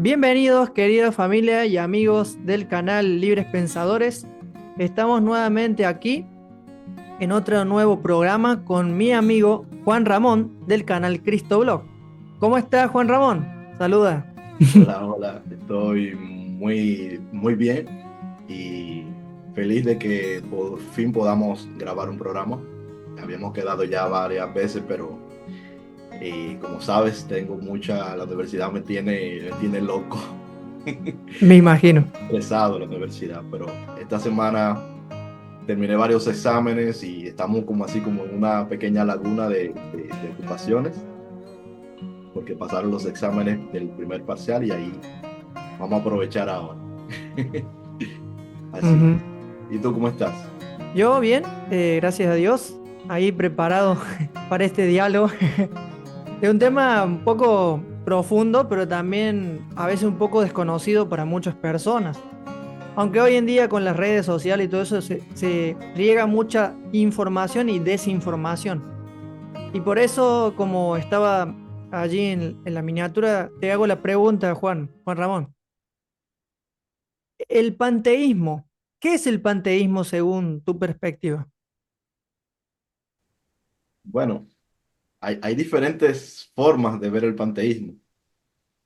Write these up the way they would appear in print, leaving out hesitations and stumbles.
Bienvenidos, querida familia y amigos del canal Libres Pensadores. Estamos nuevamente aquí en otro nuevo programa con mi amigo Juan Ramón del canal Cristo Blog. ¿Cómo está Juan Ramón? Saluda. Hola, hola, estoy muy bien y feliz de que por fin podamos grabar un programa. Habíamos quedado ya varias veces, pero como sabes, la universidad me tiene loco, Me imagino. estresado la universidad, pero esta semana terminé varios exámenes y estamos como así como en una pequeña laguna de ocupaciones, porque pasaron los exámenes del primer parcial y ahí vamos a aprovechar ahora. Así Ujú. es. ¿Y tú cómo estás? Yo bien, gracias a Dios, ahí preparado para este diálogo. Es un tema un poco profundo, pero también a veces un poco desconocido para muchas personas. Aunque hoy en día con las redes sociales y todo eso se riega mucha información y desinformación. Y por eso, como estaba allí en la miniatura, te hago la pregunta, Juan Ramón. El panteísmo, ¿qué es el panteísmo según tu perspectiva? Bueno, hay diferentes formas de ver el panteísmo.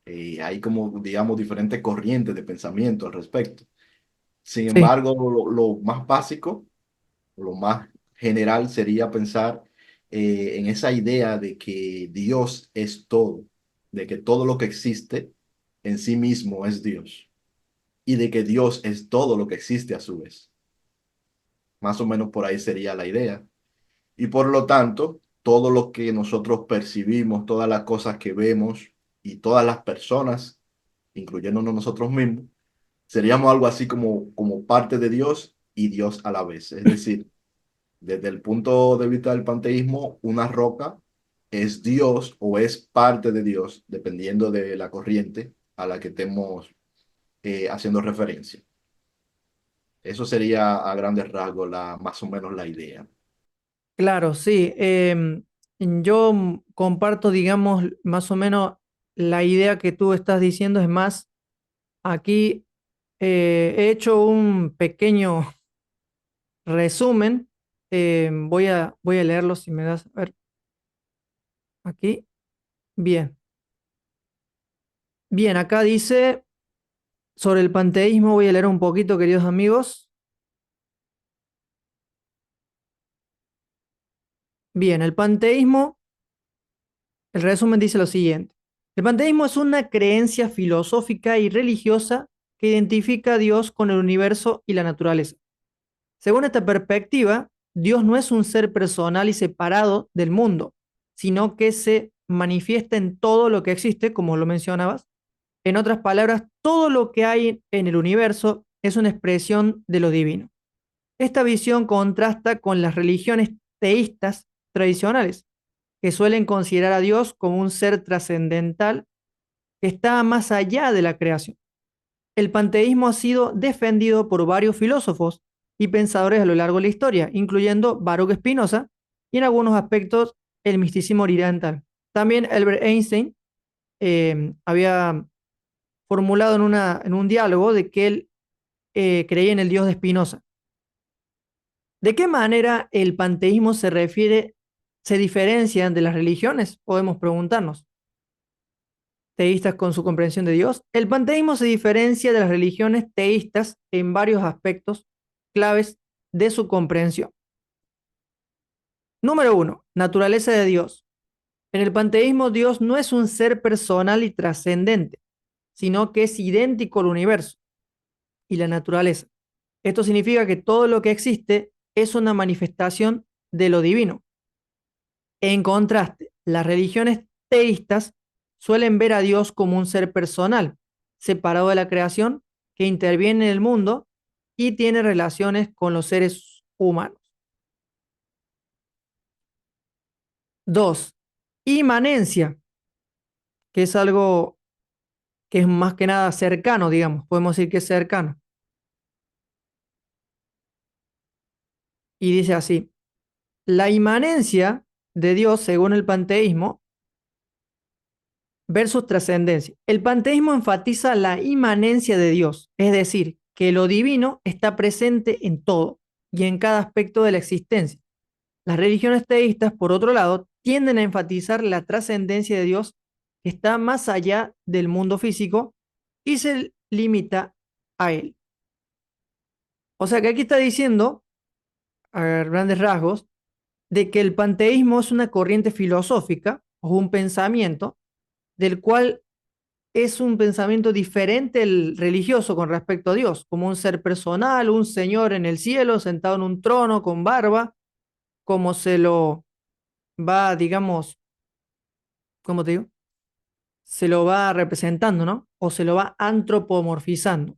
Hay como, digamos, diferentes corrientes de pensamiento al respecto. Sin Sí, embargo, lo más básico, lo más general sería pensar en esa idea de que Dios es todo, de que todo lo que existe en sí mismo es Dios y de que Dios es todo lo que existe a su vez. Más o menos por ahí sería la idea. Y por lo tanto, todo lo que nosotros percibimos, todas las cosas que vemos y todas las personas, incluyéndonos nosotros mismos, seríamos algo así como parte de Dios y Dios a la vez. Es decir, desde el punto de vista del panteísmo, una roca es Dios o es parte de Dios, dependiendo de la corriente a la que estemos haciendo referencia. Eso sería a grandes rasgos más o menos la idea. claro, sí. Yo comparto, digamos, más o menos la idea que tú estás diciendo es más, aquí he hecho un pequeño resumen. Voy a leerlo si me das, a ver, aquí. Bien. Bien, acá dice sobre el panteísmo, voy a leer un poquito, queridos amigos. Bien, el panteísmo, el resumen dice lo siguiente. El panteísmo es una creencia filosófica y religiosa que identifica a Dios con el universo y la naturaleza. Según esta perspectiva, Dios no es un ser personal y separado del mundo, sino que se manifiesta en todo lo que existe, como lo mencionabas. En otras palabras, todo lo que hay en el universo es una expresión de lo divino. Esta visión contrasta con las religiones teístas tradicionales, que suelen considerar a Dios como un ser trascendental que está más allá de la creación. El panteísmo ha sido defendido por varios filósofos y pensadores a lo largo de la historia, incluyendo Baruch Spinoza y en algunos aspectos el misticismo oriental. También Albert Einstein había formulado en un diálogo de que él creía en el Dios de Spinoza. ¿De qué manera el panteísmo se diferencia de las religiones? Podemos preguntarnos. Teístas con su comprensión de Dios. El panteísmo se diferencia de las religiones teístas en varios aspectos claves de su comprensión. Número uno, naturaleza de Dios. En el panteísmo, Dios no es un ser personal y trascendente, sino que es idéntico al universo y la naturaleza. Esto significa que todo lo que existe es una manifestación de lo divino. En contraste, las religiones teístas suelen ver a Dios como un ser personal, separado de la creación, que interviene en el mundo y tiene relaciones con los seres humanos. Dos, inmanencia, que es algo que es más que nada cercano, digamos, podemos decir que es cercano. Y dice así, la inmanencia de Dios, según el panteísmo, versus trascendencia. El panteísmo enfatiza la inmanencia de Dios, es decir, que lo divino está presente en todo y en cada aspecto de la existencia. Las religiones teístas, por otro lado, tienden a enfatizar la trascendencia de Dios que está más allá del mundo físico y se limita a él. O sea que aquí está diciendo, a grandes rasgos, de que el panteísmo es una corriente filosófica o un pensamiento del cual es un pensamiento diferente el religioso con respecto a Dios, como un ser personal, un señor en el cielo sentado en un trono con barba, como se lo va, digamos, ¿cómo te digo? Se lo va representando, ¿no? O se lo va antropomorfizando.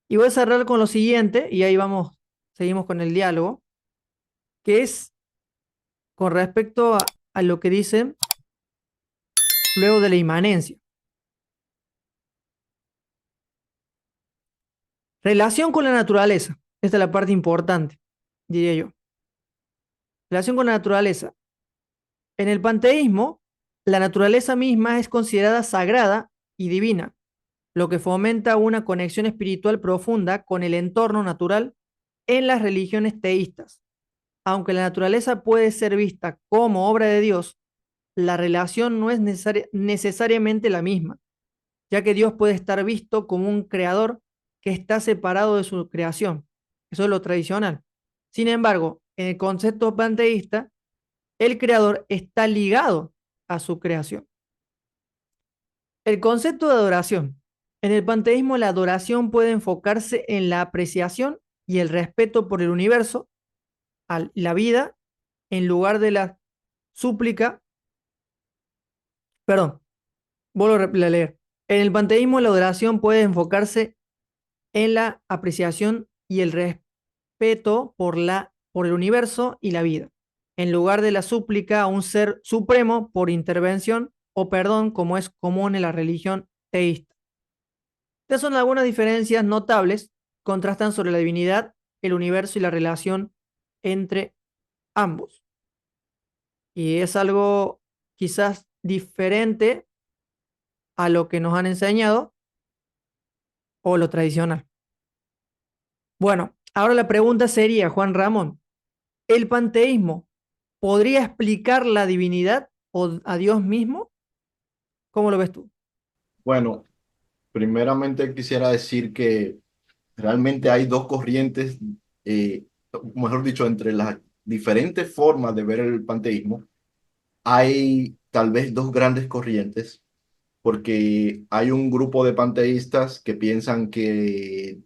Y voy a cerrar con lo siguiente, y ahí vamos, seguimos con el diálogo, que es con respecto a lo que dice luego de la inmanencia. Relación con la naturaleza. Esta es la parte importante, diría yo. Relación con la naturaleza. En el panteísmo, la naturaleza misma es considerada sagrada y divina, lo que fomenta una conexión espiritual profunda con el entorno natural en las religiones teístas. Aunque la naturaleza puede ser vista como obra de Dios, la relación no es necesariamente la misma, ya que Dios puede estar visto como un creador que está separado de su creación. Eso es lo tradicional. Sin embargo, en el concepto panteísta, el creador está ligado a su creación. El concepto de adoración. En el panteísmo, la adoración puede enfocarse en la apreciación y el respeto por el universo, la vida, en lugar de la súplica. Perdón, vuelvo a leer. En el panteísmo, la adoración puede enfocarse en la apreciación y el respeto por el universo y la vida, en lugar de la súplica a un ser supremo por intervención o perdón, como es común en la religión teísta. Estas son algunas diferencias notables, contrastan sobre la divinidad, el universo y la relación entre ambos. Y es algo quizás diferente a lo que nos han enseñado o lo tradicional. Bueno, ahora la pregunta sería, Juan Ramón, ¿el panteísmo podría explicar la divinidad o a Dios mismo? ¿Cómo lo ves tú? Bueno, primeramente quisiera decir que realmente hay dos corrientes, eh, mejor dicho, entre las diferentes formas de ver el panteísmo, hay tal vez dos grandes corrientes, porque hay un grupo de panteístas que piensan que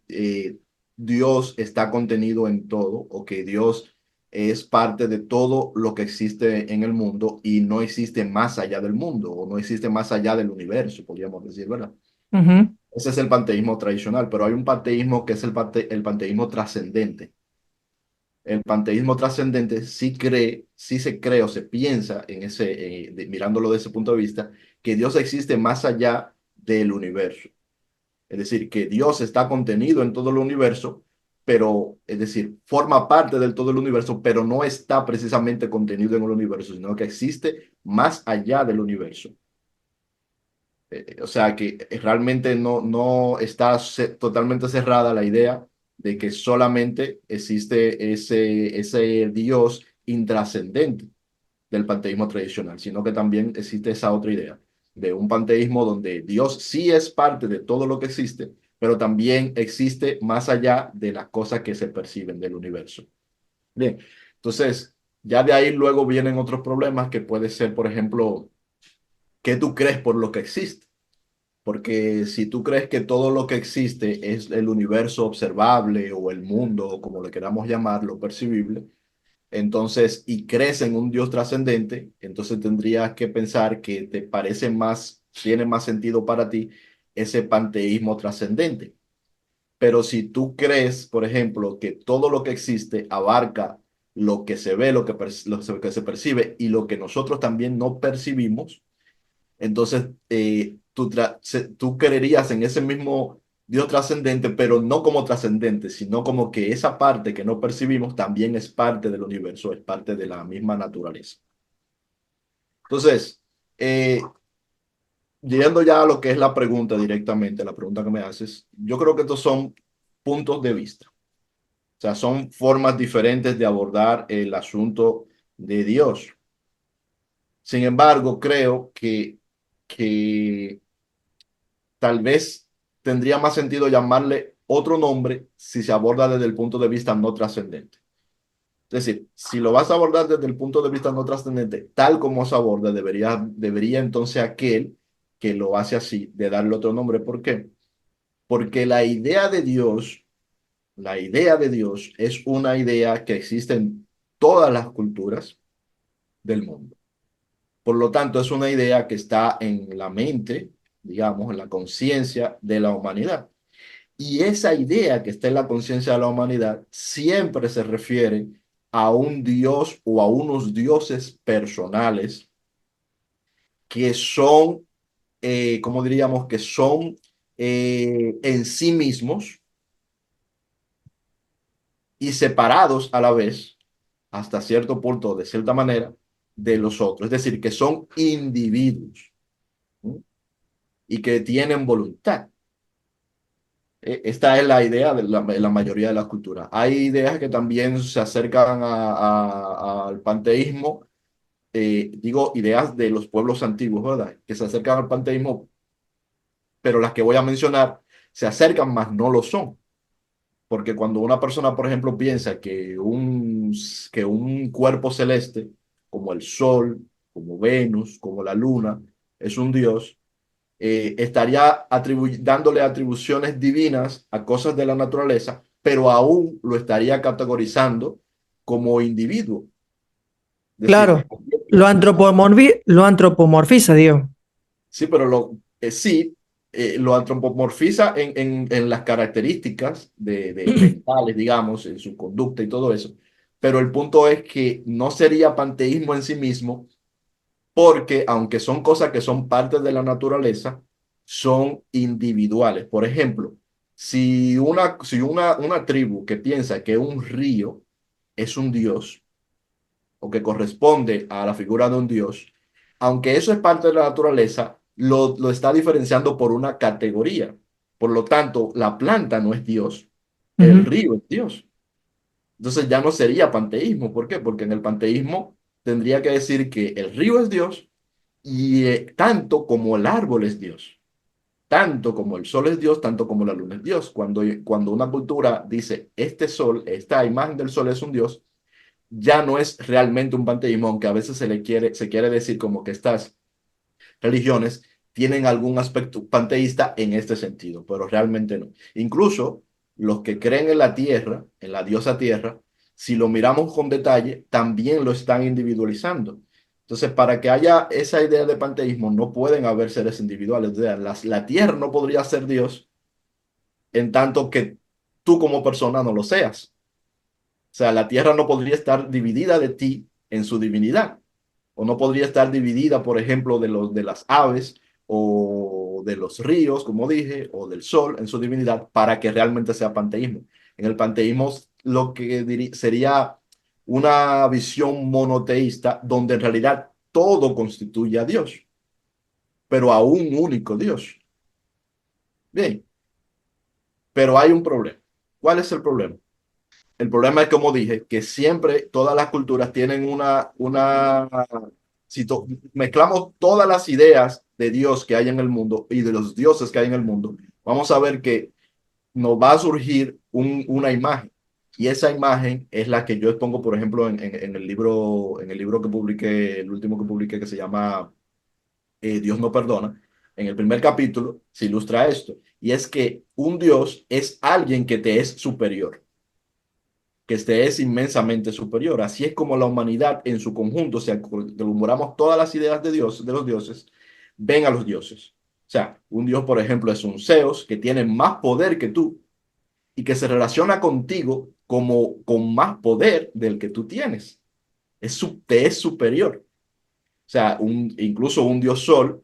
Dios está contenido en todo o que Dios es parte de todo lo que existe en el mundo y no existe más allá del mundo o no existe más allá del universo, podríamos decir, ¿verdad? Ujú, Ese es el panteísmo tradicional, pero hay un panteísmo que es el panteísmo trascendente. El panteísmo trascendente sí cree, sí se cree o se piensa en mirándolo desde ese punto de vista, que Dios existe más allá del universo. Es decir, que Dios está contenido en todo el universo, pero, es decir, forma parte del todo el universo, pero no está precisamente contenido en el universo, sino que existe más allá del universo. O sea que realmente no está totalmente cerrada la idea de que solamente existe ese Dios intrascendente del panteísmo tradicional, sino que también existe esa otra idea de un panteísmo donde Dios sí es parte de todo lo que existe, pero también existe más allá de las cosas que se perciben del universo. Bien, entonces ya de ahí luego vienen otros problemas que puede ser, por ejemplo, ¿qué tú crees por lo que existe? Porque si tú crees que todo lo que existe es el universo observable o el mundo, o como le queramos llamar, lo percibible, entonces, y crees en un Dios trascendente, entonces tendrías que pensar que te parece más, tiene más sentido para ti ese panteísmo trascendente. Pero si tú crees, por ejemplo, que todo lo que existe abarca lo que se ve, lo que se percibe y lo que nosotros también no percibimos, entonces, tú creerías en ese mismo Dios trascendente, pero no como trascendente, sino como que esa parte que no percibimos también es parte del universo, es parte de la misma naturaleza. Entonces, eh, yendo ya a lo que es la pregunta directamente, la pregunta que me haces, yo creo que estos son puntos de vista. O sea, son formas diferentes de abordar el asunto de Dios. Sin embargo, creo que tal vez tendría más sentido llamarle otro nombre si se aborda desde el punto de vista no trascendente. Es decir, si lo vas a abordar desde el punto de vista no trascendente, tal como se aborda, debería entonces aquel que lo hace así, de darle otro nombre. ¿Por qué? Porque la idea de Dios es una idea que existe en todas las culturas del mundo. Por lo tanto, es una idea que está en la mente, digamos, en la conciencia de la humanidad. Y esa idea que está en la conciencia de la humanidad siempre se refiere a un Dios o a unos dioses personales que son, ¿cómo diríamos? Que son en sí mismos y separados a la vez, hasta cierto punto, de cierta manera, de los otros. Es decir, que son individuos, ¿no? Y que tienen voluntad. Esta es la idea de la mayoría de las culturas. Hay ideas que también se acercan al panteísmo, digo, ideas de los pueblos antiguos, ¿verdad? Que se acercan al panteísmo, pero las que voy a mencionar se acercan, mas no lo son. Porque cuando una persona, por ejemplo, piensa que un cuerpo celeste, como el Sol, como Venus, como la Luna, es un dios, estaría dándole atribuciones divinas a cosas de la naturaleza, pero aún lo estaría categorizando como individuo. Es decir, Claro, lo antropomorfiza, digo. sí, pero sí, lo antropomorfiza en las características de mentales, digamos, en su conducta y todo eso. Pero el punto es que no sería panteísmo en sí mismo, porque aunque son cosas que son partes de la naturaleza, son individuales. Por ejemplo, si una tribu que piensa que un río es un dios o que corresponde a la figura de un dios, aunque eso es parte de la naturaleza, lo está diferenciando por una categoría. Por lo tanto, la planta no es Dios, el Ujú, río es Dios. Entonces ya no sería panteísmo. ¿Por qué? Porque en el panteísmo tendría que decir que el río es Dios y tanto como el árbol es Dios, tanto como el sol es Dios, tanto como la luna es Dios. Cuando una cultura dice, este sol, esta imagen del sol es un Dios, ya no es realmente un panteísmo, aunque a veces se quiere decir como que estas religiones tienen algún aspecto panteísta en este sentido, pero realmente no. Incluso los que creen en la tierra, en la diosa tierra, si lo miramos con detalle, también lo están individualizando. Entonces, para que haya esa idea de panteísmo, no pueden haber seres individuales. O sea, la tierra no podría ser Dios en tanto que tú como persona no lo seas. O sea, la tierra no podría estar dividida de ti en su divinidad, o no podría estar dividida, por ejemplo, de las aves o de los ríos, como dije, o del sol en su divinidad, para que realmente sea panteísmo. En el panteísmo lo que sería una visión monoteísta donde en realidad todo constituye a Dios, pero a un único Dios. Bien, pero hay un problema. ¿Cuál es el problema? El problema es, como dije, que siempre todas las culturas tienen si mezclamos todas las ideas de Dios que hay en el mundo y de los dioses que hay en el mundo, vamos a ver que nos va a surgir una imagen. Y esa imagen es la que yo expongo, por ejemplo, en el libro que publiqué, el último que publiqué, que se llama Dios no perdona. En el primer capítulo se ilustra esto. Y es que un Dios es alguien que te es superior, que este es inmensamente superior. Así es como la humanidad en su conjunto, si aglomeramos todas las ideas de Dios, de los dioses, ven a los dioses. O sea, un dios, por ejemplo, es un Zeus que tiene más poder que tú y que se relaciona contigo como con más poder del que tú tienes. Te es superior. O sea, incluso un dios sol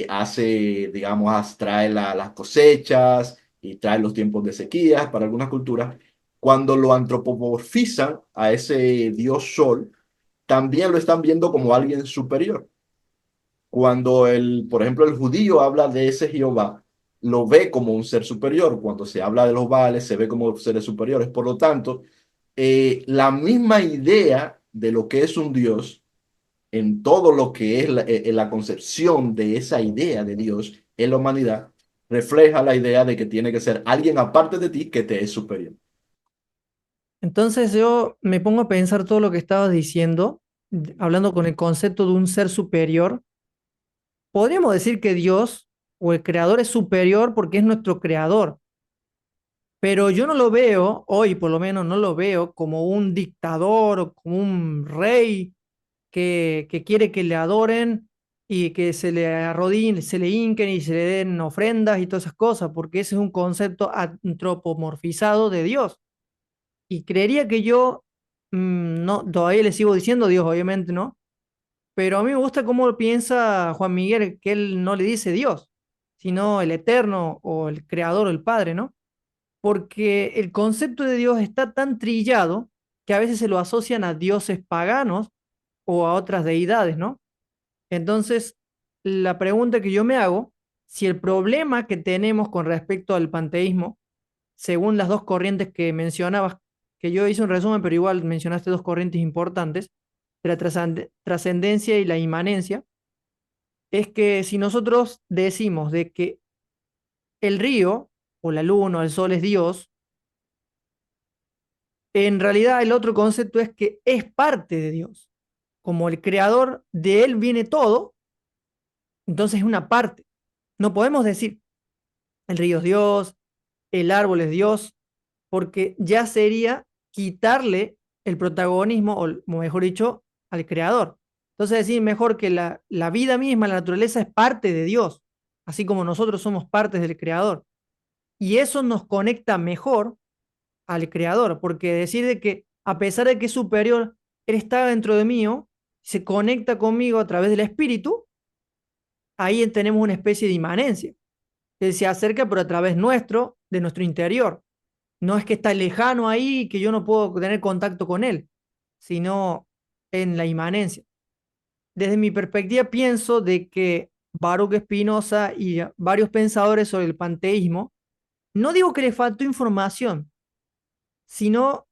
hace, digamos, trae las cosechas y trae los tiempos de sequías para algunas culturas. Cuando lo antropomorfizan a ese dios sol, también lo están viendo como alguien superior. Cuando por ejemplo, el judío habla de ese Jehová, lo ve como un ser superior. Cuando se habla de los Baales, se ve como seres superiores. Por lo tanto, la misma idea de lo que es un Dios, en todo lo que es la concepción de esa idea de Dios en la humanidad, refleja la idea de que tiene que ser alguien aparte de ti que te es superior. Entonces yo me pongo a pensar todo lo que estabas diciendo, hablando con el concepto de un ser superior. Podríamos decir que Dios o el creador es superior porque es nuestro creador, pero yo no lo veo, hoy por lo menos no lo veo como un dictador o como un rey que quiere que le adoren y que se le arrodillen, se le hinquen y se le den ofrendas y todas esas cosas, porque ese es un concepto antropomorfizado de Dios. Y creería que yo, no, todavía le sigo diciendo Dios, obviamente, ¿no? Pero a mí me gusta cómo piensa Juan Miguel, que él no le dice Dios, sino el Eterno o el Creador o el Padre, ¿no? Porque el concepto de Dios está tan trillado que a veces se lo asocian a dioses paganos o a otras deidades, ¿no? Entonces, la pregunta que yo me hago, si el problema que tenemos con respecto al panteísmo, según las dos corrientes que mencionabas, que yo hice un resumen, pero igual mencionaste dos corrientes importantes, de la trascendencia y la inmanencia, es que si nosotros decimos de que el río o la luna o el sol es Dios, en realidad el otro concepto es que es parte de Dios. Como el creador de él viene todo, entonces es una parte. No podemos decir el río es Dios, el árbol es Dios, porque ya sería quitarle el protagonismo, o mejor dicho, al creador. Entonces decir mejor que la vida misma, la naturaleza es parte de Dios, así como nosotros somos partes del creador. Y eso nos conecta mejor al creador, porque decir de que a pesar de que es superior, él está dentro de mí, se conecta conmigo a través del espíritu, ahí tenemos una especie de inmanencia. Él se acerca, pero a través nuestro, de nuestro interior. No es que está lejano ahí y que yo no puedo tener contacto con él, sino en la inmanencia. Desde mi perspectiva pienso de que Baruch Spinoza y varios pensadores sobre el panteísmo, no digo que le faltó información, sino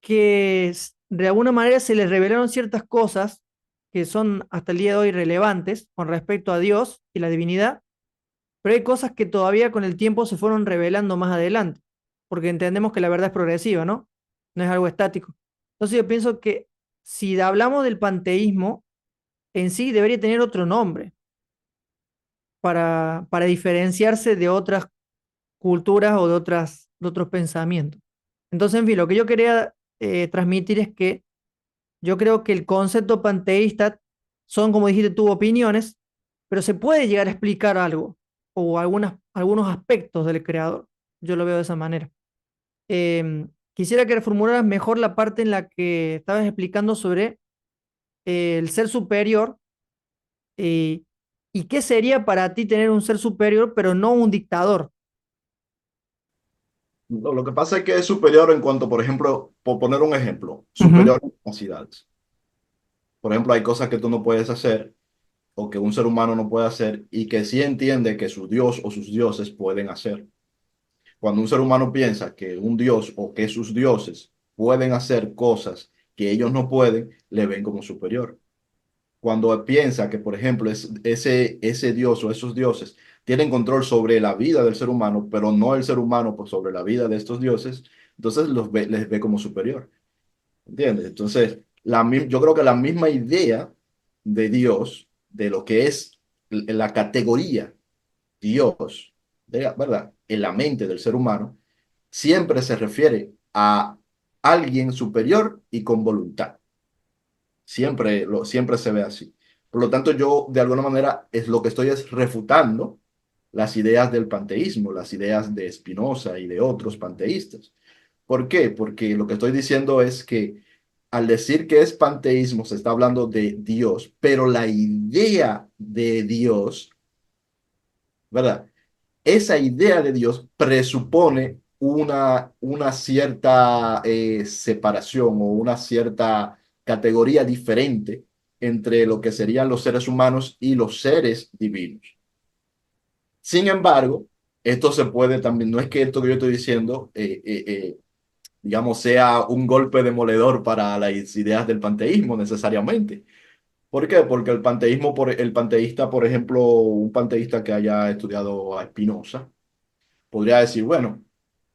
que de alguna manera se les revelaron ciertas cosas que son hasta el día de hoy relevantes con respecto a Dios y la divinidad, pero hay cosas que todavía con el tiempo se fueron revelando más adelante, porque entendemos que la verdad es progresiva, ¿no? No es algo estático. Entonces yo pienso que si hablamos del panteísmo, en sí debería tener otro nombre para diferenciarse de otras culturas o de otros pensamientos. Entonces, en fin, lo que yo quería transmitir es que yo creo que el concepto panteísta son, como dijiste tú, opiniones, pero se puede llegar a explicar algo o algunos aspectos del creador. Yo lo veo de esa manera. Quisiera que reformularas mejor la parte en la que estabas explicando sobre el ser superior eh, y qué sería para ti tener un ser superior, pero no un dictador. Lo que pasa es que es superior en cuanto, por ejemplo, por poner un ejemplo, Ujú. superior en capacidades. Por ejemplo, hay cosas que tú no puedes hacer o que un ser humano no puede hacer y que sí entiende que su Dios o sus dioses pueden hacer. Cuando un ser humano piensa que un Dios o que sus dioses pueden hacer cosas que ellos no pueden, le ven como superior. Cuando piensa que, por ejemplo, ese Dios o esos dioses tienen control sobre la vida del ser humano, pero no el ser humano por sobre la vida de estos dioses, entonces les ve como superior. ¿Entiendes? Entonces, yo creo que la misma idea de Dios, de lo que es la categoría Dios, ¿verdad? En la mente del ser humano, siempre se refiere a alguien superior y con voluntad. Siempre se ve así. Por lo tanto, yo de alguna manera es lo que estoy es refutando las ideas del panteísmo, las ideas de Spinoza y de otros panteístas. ¿Por qué? Porque lo que estoy diciendo es que al decir que es panteísmo se está hablando de Dios, pero la idea de Dios, ¿verdad? Esa idea de Dios presupone una cierta separación o una cierta categoría diferente entre lo que serían los seres humanos y los seres divinos. Sin embargo, esto se puede también, no es que esto que yo estoy diciendo, digamos, sea un golpe demoledor para las ideas del panteísmo necesariamente. ¿Por qué? Porque el panteísta, por ejemplo, un panteísta que haya estudiado a Spinoza, podría decir, bueno,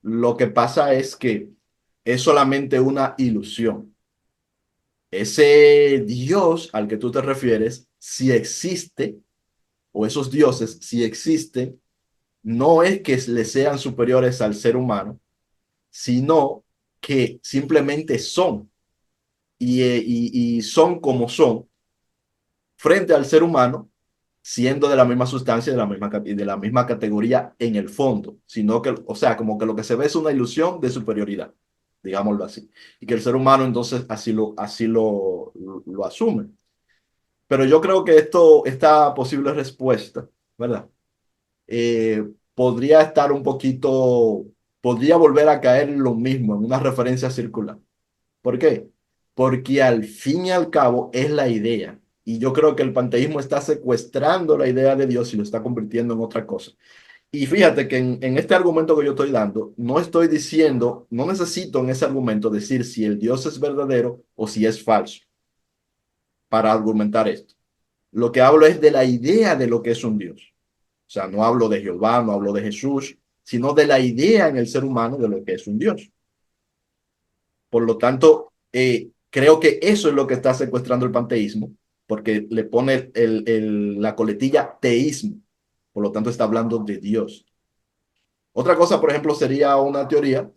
lo que pasa es que es solamente una ilusión. Ese Dios al que tú te refieres, si existe, o esos dioses, si existen, no es que le sean superiores al ser humano, sino que simplemente son y son como son frente al ser humano, siendo de la misma sustancia, de la misma categoría en el fondo, sino que, o sea, como que lo que se ve es una ilusión de superioridad, digámoslo así, y que el ser humano entonces así lo asume. Pero yo creo que esta posible respuesta, ¿verdad? Podría estar un poquito, podría volver a caer en lo mismo, en una referencia circular. ¿Por qué? Porque al fin y al cabo es la idea. Y yo creo que el panteísmo está secuestrando la idea de Dios y lo está convirtiendo en otra cosa. Y fíjate que en este argumento que yo estoy dando, no estoy diciendo, no necesito en ese argumento decir si el Dios es verdadero o si es falso para argumentar esto. Lo que hablo es de la idea de lo que es un Dios. O sea, no hablo de Jehová, no hablo de Jesús, sino de la idea en el ser humano de lo que es un Dios. Por lo tanto, creo que eso es lo que está secuestrando el panteísmo, porque le pone la coletilla teísmo. Por lo tanto, está hablando de Dios. Otra cosa, por ejemplo, sería una teoría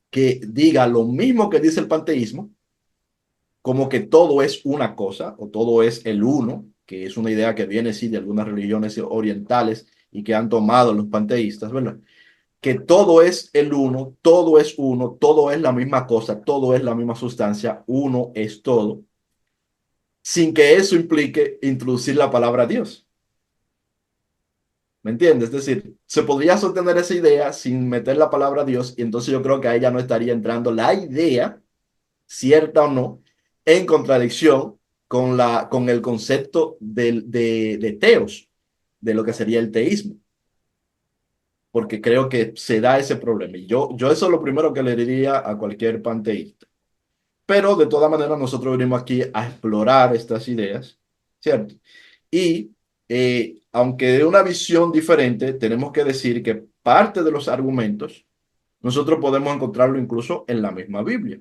que diga lo mismo que dice el panteísmo, como que todo es una cosa o todo es el uno, que es una idea que viene, sí, de algunas religiones orientales y que han tomado los panteístas, ¿verdad? Que todo es el uno, todo es uno, todo es la misma cosa, todo es la misma sustancia, uno es todo, sin que eso implique introducir la palabra Dios. ¿Me entiendes? Es decir, se podría sostener esa idea sin meter la palabra Dios y entonces yo creo que a ella no estaría entrando la idea, cierta o no, en contradicción con el concepto de teos, de lo que sería el teísmo, porque creo que se da ese problema. Y yo eso es lo primero que le diría a cualquier panteísta. Pero de todas maneras nosotros venimos aquí a explorar estas ideas, ¿cierto? Y aunque de una visión diferente, tenemos que decir que parte de los argumentos nosotros podemos encontrarlo incluso en la misma Biblia.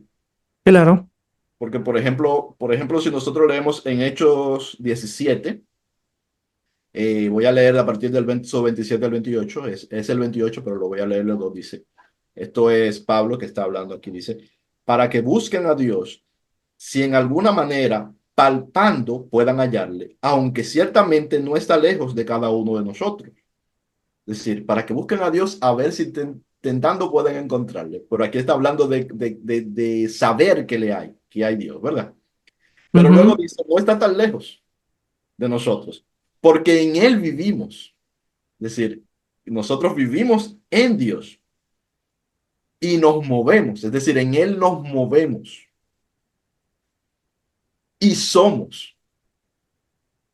Claro, Porque, por ejemplo, si nosotros leemos en Hechos 17, voy a leer a partir del verso 27 al 28, es el 28, pero lo voy a leer luego, dice, esto es Pablo que está hablando aquí, dice, para que busquen a Dios, si en alguna manera, palpando, puedan hallarle, aunque ciertamente no está lejos de cada uno de nosotros. Es decir, para que busquen a Dios a ver si tentando pueden encontrarle. Pero aquí está hablando de saber que hay Dios, ¿verdad? Pero luego ujú, dice, no está tan lejos de nosotros, porque en Él vivimos. Es decir, nosotros vivimos en Dios y nos movemos. Es decir, en Él nos movemos y somos.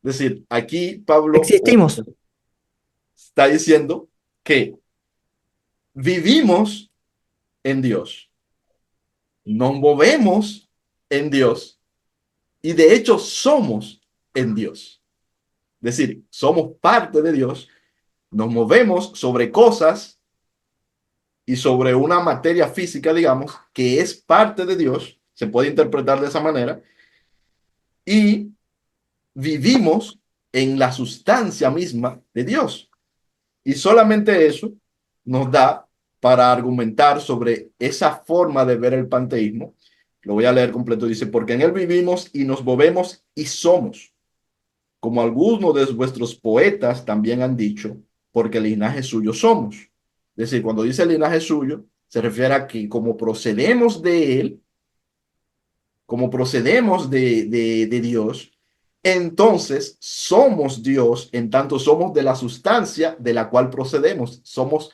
Es decir, aquí Pablo existimos. está diciendo que vivimos en Dios, nos movemos en Dios y de hecho somos en Dios. Es decir, somos parte de Dios, nos movemos sobre cosas y sobre una materia física, digamos, que es parte de Dios, se puede interpretar de esa manera, y vivimos en la sustancia misma de Dios. Y solamente eso nos da para argumentar sobre esa forma de ver el panteísmo. Lo voy a leer completo. Dice, porque en él vivimos y nos movemos y somos, como algunos de vuestros poetas también han dicho, porque el linaje suyo somos. Es decir, cuando dice el linaje suyo, se refiere a que como procedemos de él, como procedemos de Dios, entonces somos Dios, en tanto somos de la sustancia de la cual procedemos. Somos,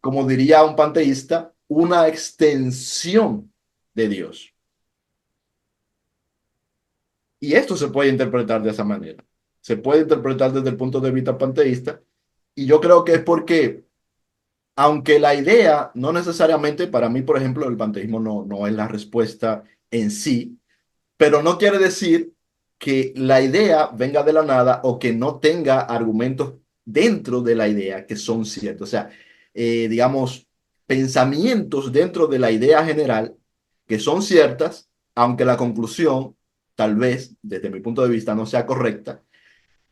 como diría un panteísta, una extensión de Dios. Y esto se puede interpretar de esa manera. Se puede interpretar desde el punto de vista panteísta. Y yo creo que es porque, aunque la idea no necesariamente, para mí, por ejemplo, el panteísmo no es la respuesta en sí, pero no quiere decir que la idea venga de la nada o que no tenga argumentos dentro de la idea que son ciertos. O sea, digamos, pensamientos dentro de la idea general que son ciertas, aunque la conclusión, tal vez, desde mi punto de vista, no sea correcta,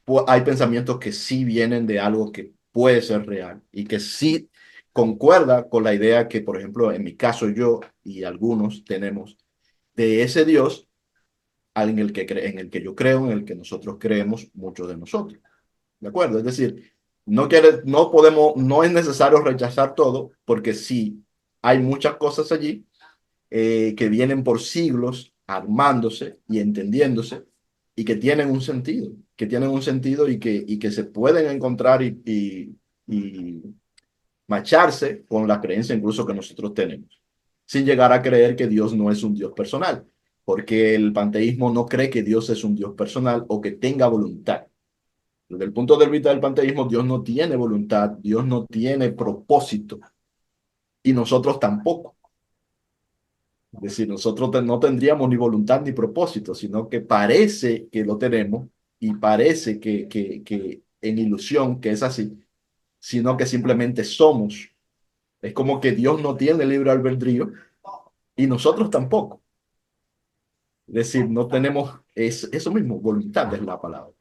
pues hay pensamientos que sí vienen de algo que puede ser real y que sí concuerda con la idea que, por ejemplo, en mi caso yo y algunos tenemos de ese Dios en el que yo creo, en el que nosotros creemos, muchos de nosotros. ¿De acuerdo? Es decir, no podemos, no es necesario rechazar todo, porque sí, hay muchas cosas allí que vienen por siglos armándose y entendiéndose y que tienen un sentido y que se pueden encontrar y macharse con la creencia incluso que nosotros tenemos, sin llegar a creer que Dios no es un Dios personal, porque el panteísmo no cree que Dios es un Dios personal o que tenga voluntad. Desde el punto de vista del panteísmo, Dios no tiene voluntad, Dios no tiene propósito y nosotros tampoco. Es decir, nosotros no tendríamos ni voluntad ni propósito, sino que parece que lo tenemos y parece que en ilusión que es así, sino que simplemente somos. Es como que Dios no tiene libre albedrío y nosotros tampoco. Es decir, no tenemos eso mismo, voluntad es la palabra.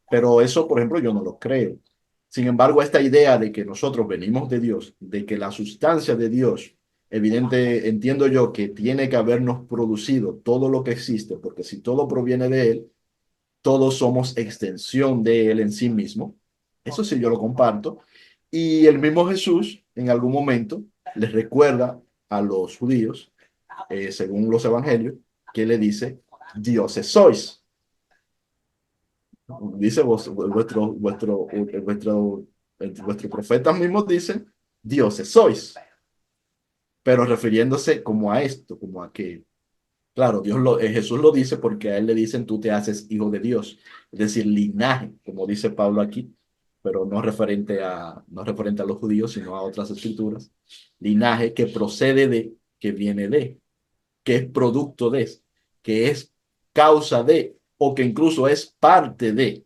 Pero eso, por ejemplo, yo no lo creo. Sin embargo, esta idea de que nosotros venimos de Dios, de que la sustancia de Dios, evidente, entiendo yo que tiene que habernos producido todo lo que existe, porque si todo proviene de Él, todos somos extensión de Él en sí mismo. Eso sí, yo lo comparto. Y el mismo Jesús, en algún momento, les recuerda a los judíos, según los evangelios, que le dice, dioses sois. Dice vuestros profetas mismos dicen, dioses sois, pero refiriéndose como a esto, como a que, claro, Jesús lo dice porque a él le dicen, tú te haces hijo de Dios, es decir, linaje, como dice Pablo aquí, pero no referente a los judíos, sino a otras escrituras, linaje que procede de, que viene de, que es producto de, que es causa de, o que incluso es parte de.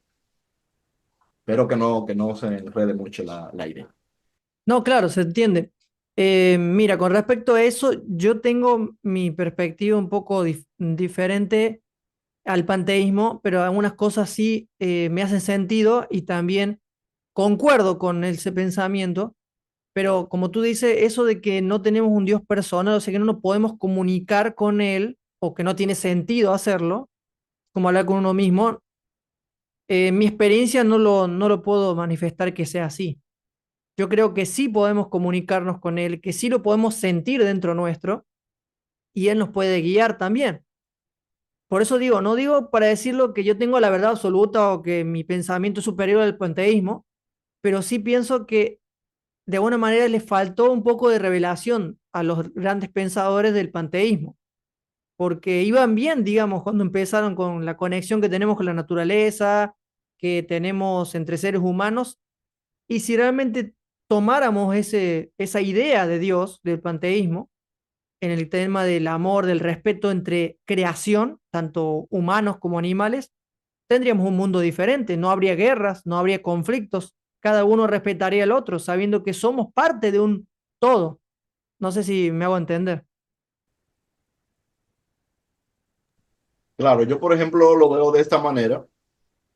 Espero que no se enrede mucho la idea. No, claro, se entiende. Mira, con respecto a eso, yo tengo mi perspectiva un poco diferente al panteísmo, pero algunas cosas sí me hacen sentido y también concuerdo con ese pensamiento, pero como tú dices, eso de que no tenemos un Dios personal, o sea que no nos podemos comunicar con Él, o que no tiene sentido hacerlo, como hablar con uno mismo, mi experiencia no lo puedo manifestar que sea así. Yo creo que sí podemos comunicarnos con Él, que sí lo podemos sentir dentro nuestro y Él nos puede guiar también. Por eso digo, no digo para decirlo que yo tengo la verdad absoluta o que mi pensamiento es superior al panteísmo, pero sí pienso que de alguna manera le faltó un poco de revelación a los grandes pensadores del panteísmo, porque iban bien, digamos, cuando empezaron con la conexión que tenemos con la naturaleza, que tenemos entre seres humanos, y si realmente tomáramos esa idea de Dios, del panteísmo, en el tema del amor, del respeto entre creación, tanto humanos como animales, tendríamos un mundo diferente, no habría guerras, no habría conflictos, cada uno respetaría al otro, sabiendo que somos parte de un todo. No sé si me hago entender. Claro, yo por ejemplo lo veo de esta manera,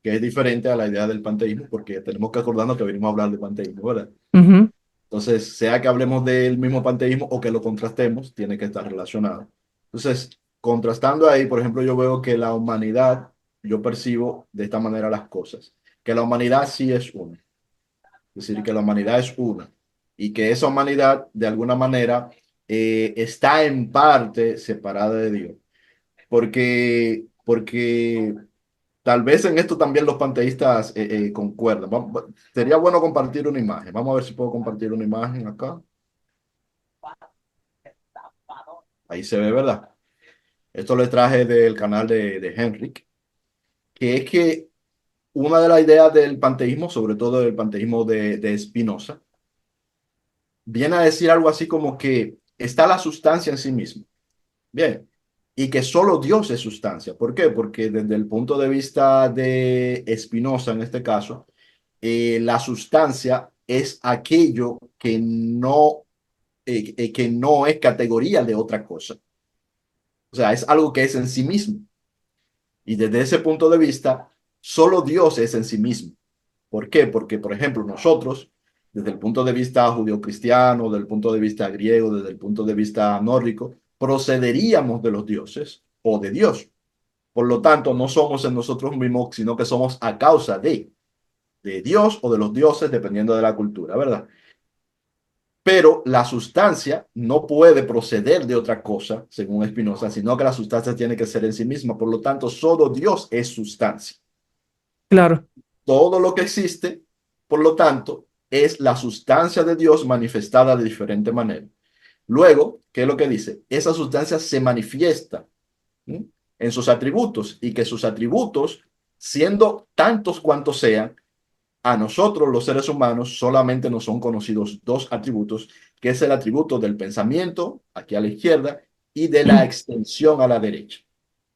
que es diferente a la idea del panteísmo, porque tenemos que acordarnos que venimos a hablar de panteísmo, ¿verdad? Ujú. Entonces, sea que hablemos del mismo panteísmo o que lo contrastemos, tiene que estar relacionado. Entonces, contrastando ahí, por ejemplo, yo veo que la humanidad, yo percibo de esta manera las cosas, que la humanidad sí es una, es decir, que la humanidad es una y que esa humanidad, de alguna manera, está en parte separada de Dios. Porque tal vez en esto también los panteístas concuerdan. Sería bueno compartir una imagen. Vamos a ver si puedo compartir una imagen acá. Ahí se ve, ¿verdad? Esto le traje del canal de Henrik. que es que una de las ideas del panteísmo, sobre todo el panteísmo de Spinoza, viene a decir algo así como que está la sustancia en sí misma. Bien, y que solo Dios es sustancia. ¿Por qué? Porque desde el punto de vista de Spinoza, en este caso, la sustancia es aquello que no es categoría de otra cosa. O sea, es algo que es en sí mismo. Y desde ese punto de vista, solo Dios es en sí mismo. ¿Por qué? Porque, por ejemplo, nosotros, desde el punto de vista judio-cristiano, desde el punto de vista griego, desde el punto de vista nórdico, procederíamos de los dioses o de Dios. Por lo tanto, no somos en nosotros mismos, sino que somos a causa de Dios o de los dioses, dependiendo de la cultura, ¿verdad? Pero la sustancia no puede proceder de otra cosa, según Spinoza, sino que la sustancia tiene que ser en sí misma. Por lo tanto, solo Dios es sustancia. Claro, Todo lo que existe, por lo tanto, es la sustancia de Dios manifestada de diferente manera. Luego, ¿qué es lo que dice? Esa sustancia se manifiesta, ¿sí?, en sus atributos, y que sus atributos, siendo tantos cuantos sean, a nosotros los seres humanos solamente nos son conocidos dos atributos, que es el atributo del pensamiento, aquí a la izquierda, y de la extensión a la derecha.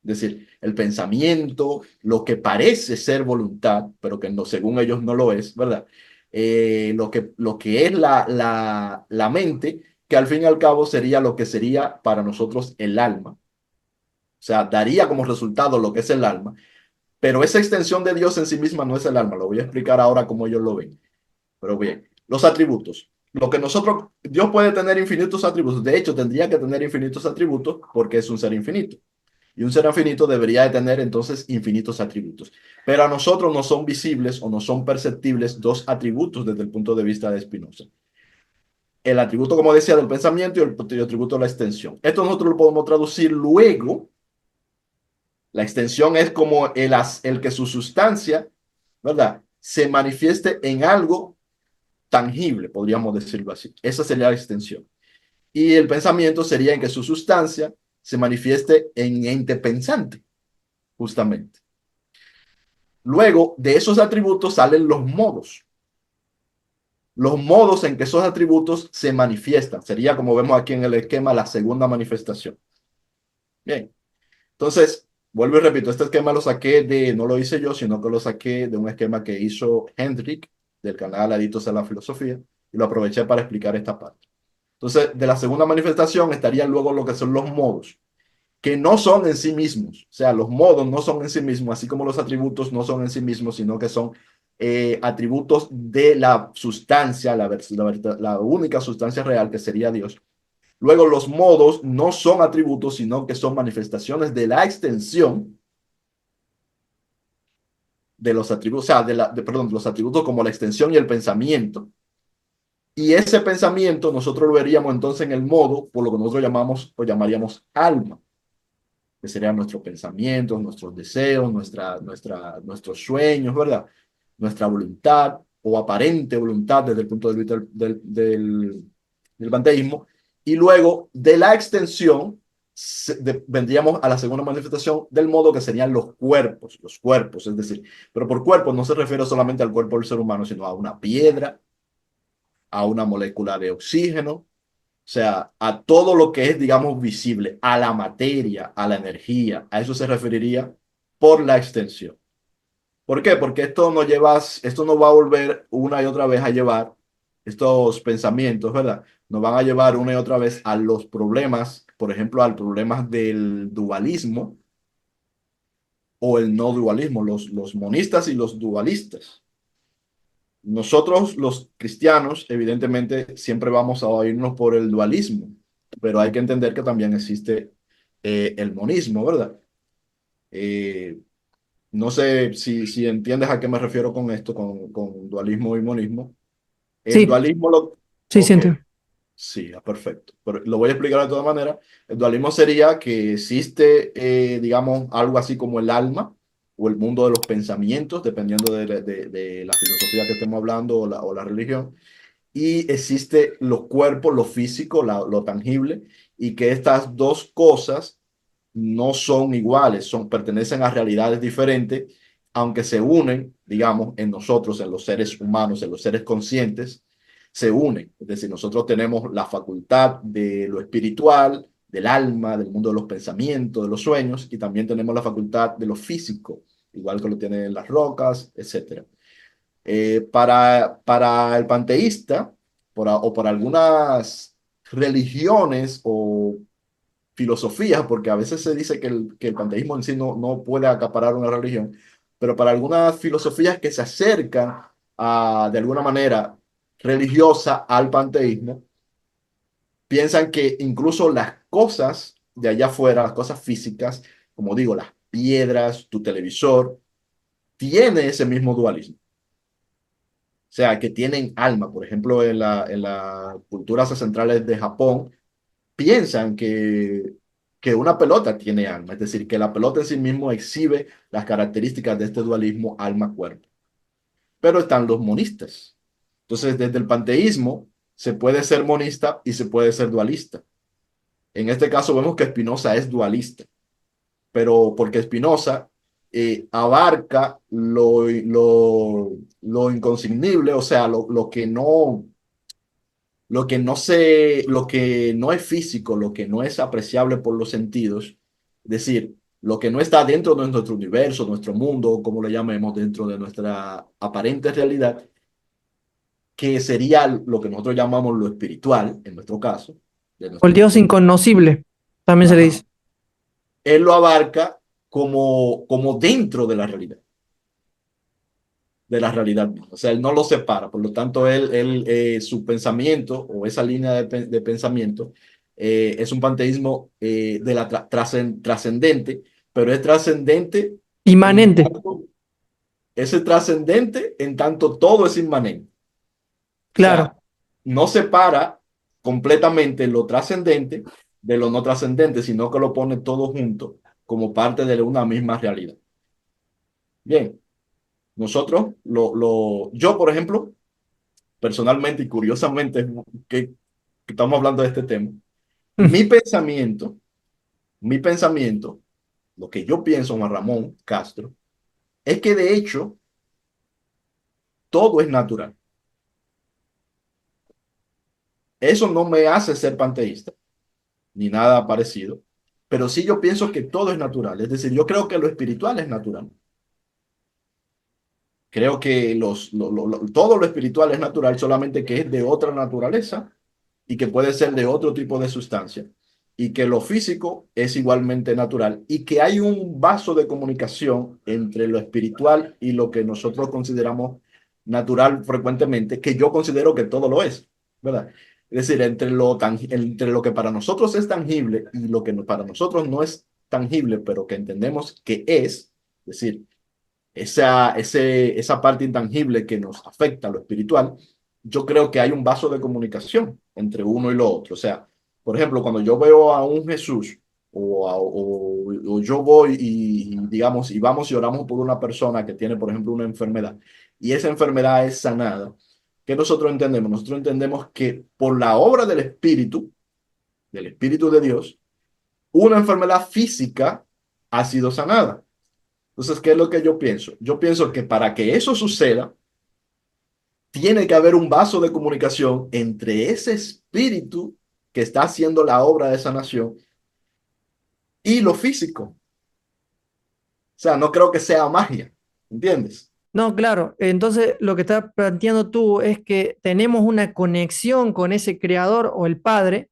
Es decir, el pensamiento, lo que parece ser voluntad, pero que no, según ellos no lo es, ¿verdad? Lo que es la mente, que al fin y al cabo sería lo que sería para nosotros el alma. O sea, daría como resultado lo que es el alma, pero esa extensión de Dios en sí misma no es el alma. Lo voy a explicar ahora cómo ellos lo ven. Pero bien, los atributos. Lo que nosotros, Dios puede tener infinitos atributos. De hecho, tendría que tener infinitos atributos porque es un ser infinito. Y un ser infinito debería de tener entonces infinitos atributos. Pero a nosotros no son visibles o no son perceptibles dos atributos desde el punto de vista de Spinoza. El atributo, como decía, del pensamiento y el atributo de la extensión. Esto nosotros lo podemos traducir luego. La extensión es como el que su sustancia, ¿verdad?, se manifieste en algo tangible, podríamos decirlo así. Esa sería la extensión. Y el pensamiento sería en que su sustancia se manifieste en ente pensante, justamente. Luego de esos atributos salen los modos en que esos atributos se manifiestan. Sería, como vemos aquí en el esquema, la segunda manifestación. Bien, entonces, vuelvo y repito, este esquema lo saqué no lo hice yo, sino que lo saqué de un esquema que hizo Hendrik, del canal Adictos a la Filosofía, y lo aproveché para explicar esta parte. Entonces, de la segunda manifestación estaría luego lo que son los modos, que no son en sí mismos. O sea, los modos no son en sí mismos, así como los atributos no son en sí mismos, sino que son atributos de la sustancia, la única sustancia real que sería Dios. Luego, los modos no son atributos, sino que son manifestaciones de la extensión de los atributos, o sea, perdón, de los atributos como la extensión y el pensamiento. Y ese pensamiento nosotros lo veríamos entonces en el modo, por lo que nosotros llamamos o llamaríamos alma, que serían nuestros pensamientos, nuestros deseos, nuestros sueños, ¿verdad? Nuestra voluntad o aparente voluntad desde el punto de vista del panteísmo. Y luego de la extensión vendríamos a la segunda manifestación del modo, que serían los cuerpos, es decir, pero por cuerpo no se refiere solamente al cuerpo del ser humano, sino a una piedra, a una molécula de oxígeno, o sea, a todo lo que es, digamos, visible, a la materia, a la energía, a eso se referiría por la extensión. ¿Por qué? Porque esto no va a volver una y otra vez a llevar estos pensamientos, ¿verdad? Nos van a llevar una y otra vez a los problemas, por ejemplo, al problema del dualismo o el no dualismo, los monistas y los dualistas. Nosotros, los cristianos, evidentemente, siempre vamos a irnos por el dualismo, pero hay que entender que también existe el monismo, ¿verdad? Eh, no sé si entiendes a qué me refiero con esto, con dualismo y monismo. El sí, dualismo sí, Ok, siento. sí, perfecto. Pero lo voy a explicar de todas maneras. El dualismo sería que existe, digamos, algo así como el alma o el mundo de los pensamientos, dependiendo de la filosofía que estemos hablando o la religión, y existe los cuerpos, lo físico, lo tangible, y que estas dos cosas no son iguales, pertenecen a realidades diferentes, aunque se unen, digamos, en nosotros, en los seres humanos, en los seres conscientes, se unen. Es decir, nosotros tenemos la facultad de lo espiritual, del alma, del mundo de los pensamientos, de los sueños, y también tenemos la facultad de lo físico, igual que lo tienen las rocas, etcétera. Para el panteísta, o por algunas religiones o filosofías, porque a veces se dice que el panteísmo en sí no puede acaparar una religión, pero para algunas filosofías que se acercan de alguna manera religiosa al panteísmo, piensan que incluso las cosas de allá afuera, las cosas físicas, como digo, las piedras, tu televisor, tiene ese mismo dualismo. O sea, que tienen alma. Por ejemplo, en las culturas ancestrales de Japón, piensan que una pelota tiene alma, es decir, que la pelota en sí mismo exhibe las características de este dualismo alma-cuerpo. Pero están los monistas. Entonces, desde el panteísmo se puede ser monista y se puede ser dualista. En este caso vemos que Spinoza es dualista, pero porque Spinoza abarca lo inconsignible, o sea, lo que no es físico, lo que no es apreciable por los sentidos, es decir, lo que no está dentro de nuestro universo, nuestro mundo, como lo llamemos, dentro de nuestra aparente realidad, que sería lo que nosotros llamamos lo espiritual, en nuestro caso, de O el nuestro, Dios inconocible, también se le ajá, dice. él lo abarca como dentro de la realidad misma. O sea, él no lo separa, por lo tanto, su pensamiento o esa línea de pensamiento es un panteísmo de la trascendente, pero es trascendente en Inmanente, tanto, es trascendente en tanto todo es inmanente. O claro. sea, no separa completamente lo trascendente de lo no trascendente, sino que lo pone todo junto como parte de una misma realidad. Bien, yo, por ejemplo, personalmente y curiosamente, que estamos hablando de este tema, mi pensamiento, mi pensamiento, lo que yo pienso, Juan Ramón Castro, es que de hecho todo es natural. Eso no me hace ser panteísta, ni nada parecido, pero sí yo pienso que todo es natural. Es decir, yo creo que lo espiritual es natural. Creo que todo lo espiritual es natural, solamente que es de otra naturaleza y que puede ser de otro tipo de sustancia, y que lo físico es igualmente natural, y que hay un vaso de comunicación entre lo espiritual y lo que nosotros consideramos natural frecuentemente, que yo considero que todo lo es, ¿verdad? Es decir, entre lo que para nosotros es tangible y lo que para nosotros no es tangible, pero que entendemos que es decir, esa parte intangible que nos afecta a lo espiritual, yo creo que hay un vaso de comunicación entre uno y lo otro. O sea, por ejemplo, cuando yo veo a un Jesús o yo voy digamos, y vamos y oramos por una persona que tiene, por ejemplo, una enfermedad, y esa enfermedad es sanada, ¿qué nosotros entendemos? Nosotros entendemos que por la obra del Espíritu de Dios, una enfermedad física ha sido sanada. Entonces, ¿qué es lo que yo pienso? Yo pienso que para que eso suceda, tiene que haber un vaso de comunicación entre ese espíritu que está haciendo la obra de sanación y lo físico. O sea, no creo que sea magia, ¿entiendes? No, claro. Entonces, lo que estás planteando tú es que tenemos una conexión con ese creador o el Padre,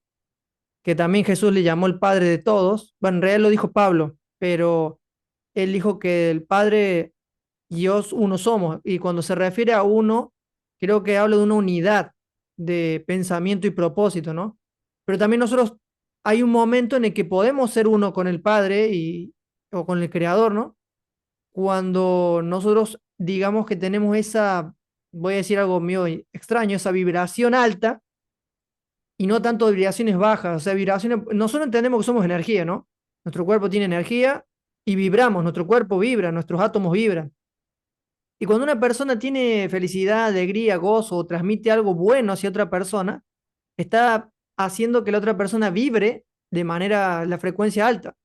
que también Jesús le llamó el Padre de todos. Bueno, en realidad lo dijo Pablo, pero él dijo que el Padre y Dios uno somos. Y cuando se refiere a uno, creo que habla de una unidad de pensamiento y propósito, ¿no? Pero también nosotros hay un momento en el que podemos ser uno con el Padre o con el Creador, ¿no? Cuando nosotros digamos que tenemos esa, voy a decir algo mío extraño, esa vibración alta y no tanto vibraciones bajas, o sea, vibraciones, nosotros entendemos que somos energía, ¿no? Nuestro cuerpo tiene energía y vibramos, nuestro cuerpo vibra, nuestros átomos vibran. Y cuando una persona tiene felicidad, alegría, gozo o transmite algo bueno hacia otra persona, está haciendo que la otra persona vibre de manera, la frecuencia alta.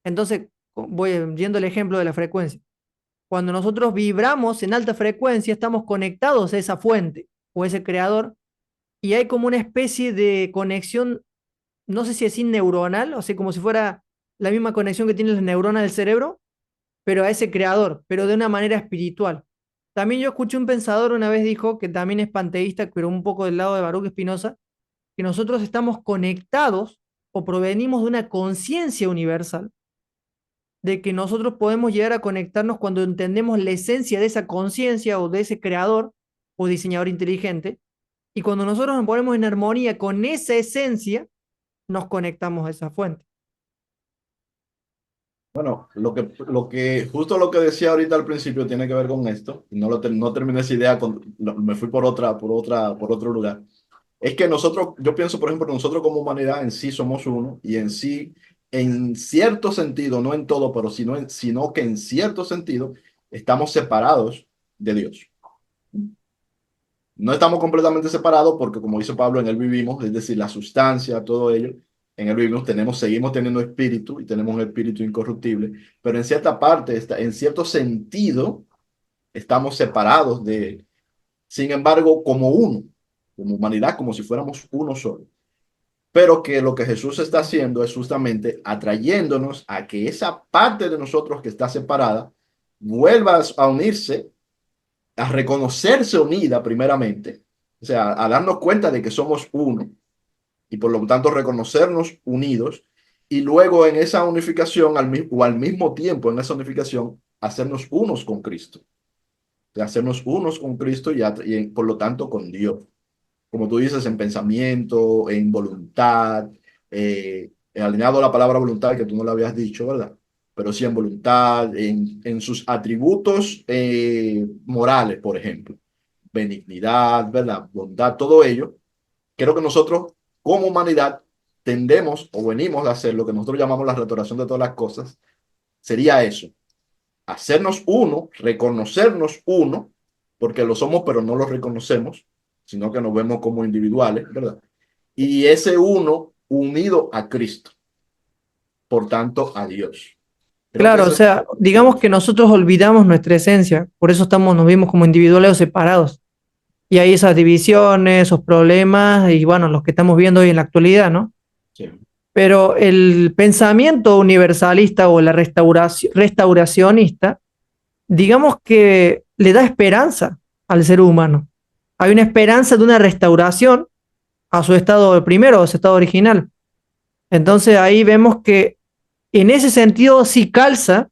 Entonces, voy yendo el ejemplo de la frecuencia. Cuando nosotros vibramos en alta frecuencia, estamos conectados a esa fuente o ese creador y hay como una especie de conexión, no sé si es neuronal, o sea, como si fuera la misma conexión que tienen las neuronas del cerebro, pero a ese creador, pero de una manera espiritual. También yo escuché un pensador una vez dijo, que también es panteísta, pero un poco del lado de Baruch Spinoza, que nosotros estamos conectados o provenimos de una conciencia universal, de que nosotros podemos llegar a conectarnos cuando entendemos la esencia de esa conciencia o de ese creador o diseñador inteligente, y cuando nosotros nos ponemos en armonía con esa esencia, nos conectamos a esa fuente. Bueno, justo lo que decía ahorita al principio tiene que ver con esto, y no terminé esa idea, me fui por otro lugar. Es que nosotros, yo pienso, por ejemplo, nosotros como humanidad en sí somos uno, y en sí, en cierto sentido, no en todo, pero sino que en cierto sentido, estamos separados de Dios. No estamos completamente separados porque, como dice Pablo, en él vivimos, es decir, la sustancia, todo ello, en él vivimos, seguimos teniendo espíritu y tenemos un espíritu incorruptible, pero en cierta parte, en cierto sentido, estamos separados de él. Sin embargo, como uno, como humanidad, como si fuéramos uno solo. Pero que lo que Jesús está haciendo es justamente atrayéndonos a que esa parte de nosotros que está separada vuelva a unirse, a reconocerse unida primeramente, o sea, a darnos cuenta de que somos uno y por lo tanto reconocernos unidos y luego en esa unificación o al mismo tiempo en esa unificación hacernos unos con Cristo, de hacernos unos con Cristo y por lo tanto con Dios, como tú dices, en pensamiento, en voluntad, alineado a la palabra voluntad que tú no la habías dicho, ¿verdad? Pero sí en voluntad, en sus atributos morales, por ejemplo, benignidad, ¿verdad? Bondad, todo ello. Creo que nosotros, como humanidad, tendemos o venimos a hacer lo que nosotros llamamos la restauración de todas las cosas, sería eso, hacernos uno, reconocernos uno, porque lo somos, pero no lo reconocemos, sino que nos vemos como individuales, ¿verdad? Y ese uno unido a Cristo, por tanto, a Dios. Creo que Claro, o ese es sea, el digamos que concepto. nosotros olvidamos nuestra esencia, por eso nos vimos como individuales o separados. Y hay esas divisiones, esos problemas, y bueno, los que estamos viendo hoy en la actualidad, ¿no? Sí. Pero el pensamiento universalista o la restauracionista, digamos que le da esperanza al ser humano. Hay una esperanza de una restauración a su estado primero, a su estado original. Entonces ahí vemos que en ese sentido sí calza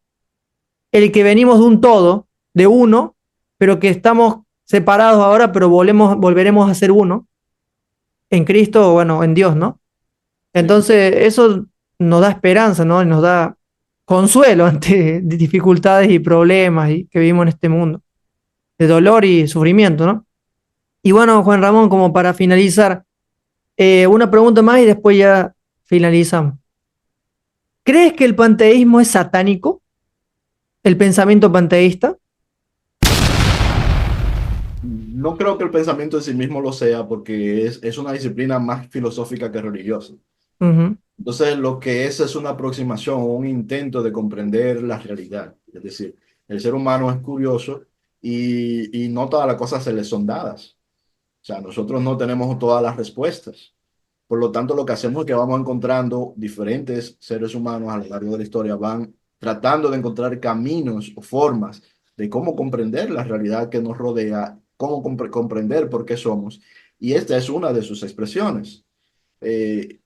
el que venimos de un todo, de uno, pero que estamos separados ahora, pero volveremos a ser uno en Cristo o bueno, en Dios, ¿no? Sí. Entonces eso nos da esperanza, ¿no? Y nos da consuelo ante dificultades y problemas que vivimos en este mundo, de dolor y sufrimiento, ¿no? Y bueno, Juan Ramón, como para finalizar, una pregunta más y después ya finalizamos. ¿Crees que el panteísmo es satánico? ¿El pensamiento panteísta? No creo que el pensamiento en sí mismo lo sea, porque es una disciplina más filosófica que religiosa. Ujú. Entonces, lo que es una aproximación o un intento de comprender la realidad. Es decir, el ser humano es curioso y no todas las cosas se le son dadas. O sea, nosotros no tenemos todas las respuestas. Por lo tanto, lo que hacemos es que vamos encontrando diferentes seres humanos a lo largo de la historia, van tratando de encontrar caminos o formas de cómo comprender la realidad que nos rodea, cómo comprender por qué somos. Y esta es una de sus expresiones. Eh,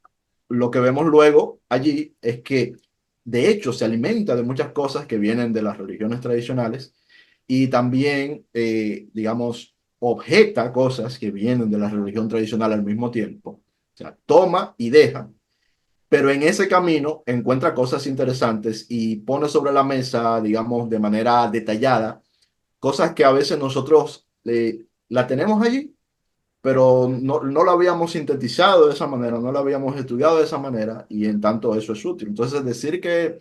lo que vemos luego allí es que, de hecho, se alimenta de muchas cosas que vienen de las religiones tradicionales y también, digamos, objeta cosas que vienen de la religión tradicional al mismo tiempo. O sea, toma y deja, pero en ese camino encuentra cosas interesantes y pone sobre la mesa, digamos, de manera detallada, cosas que a veces nosotros la tenemos allí pero no lo habíamos sintetizado de esa manera, no lo habíamos estudiado de esa manera y en tanto eso es útil. Entonces, decir que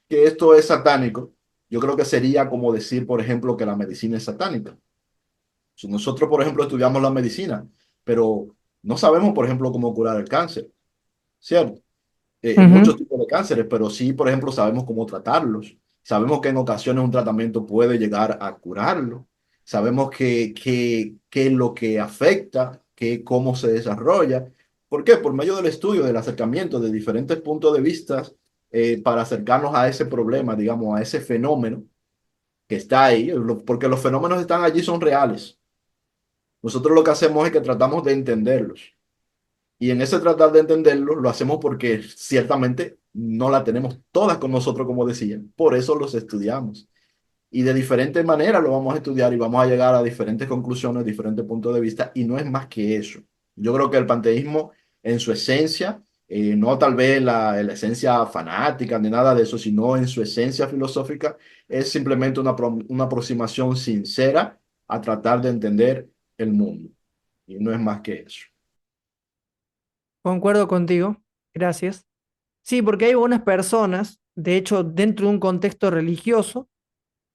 esto es satánico, yo creo que sería como decir, por ejemplo, que la medicina es satánica. Si nosotros, por ejemplo, estudiamos la medicina, pero no sabemos, por ejemplo, cómo curar el cáncer, ¿cierto? Ujú. Muchos tipos de cánceres, pero sí, por ejemplo, sabemos cómo tratarlos. Sabemos que en ocasiones un tratamiento puede llegar a curarlo. Sabemos que lo que afecta, que cómo se desarrolla. ¿Por qué? Por medio del estudio, del acercamiento de diferentes puntos de vista para acercarnos a ese problema, digamos, a ese fenómeno que está ahí, porque los fenómenos están allí, son reales. Nosotros lo que hacemos es que tratamos de entenderlos. Y en ese tratar de entenderlos, lo hacemos porque ciertamente no la tenemos todas con nosotros, como decían. Por eso los estudiamos. Y de diferentes maneras lo vamos a estudiar y vamos a llegar a diferentes conclusiones, diferentes puntos de vista. Y no es más que eso. Yo creo que el panteísmo, en su esencia, no tal vez la esencia fanática ni nada de eso, sino en su esencia filosófica, es simplemente una aproximación sincera a tratar de entender el mundo. Y no es más que eso. Concuerdo contigo, gracias. Sí, porque hay algunas personas, de hecho, dentro de un contexto religioso,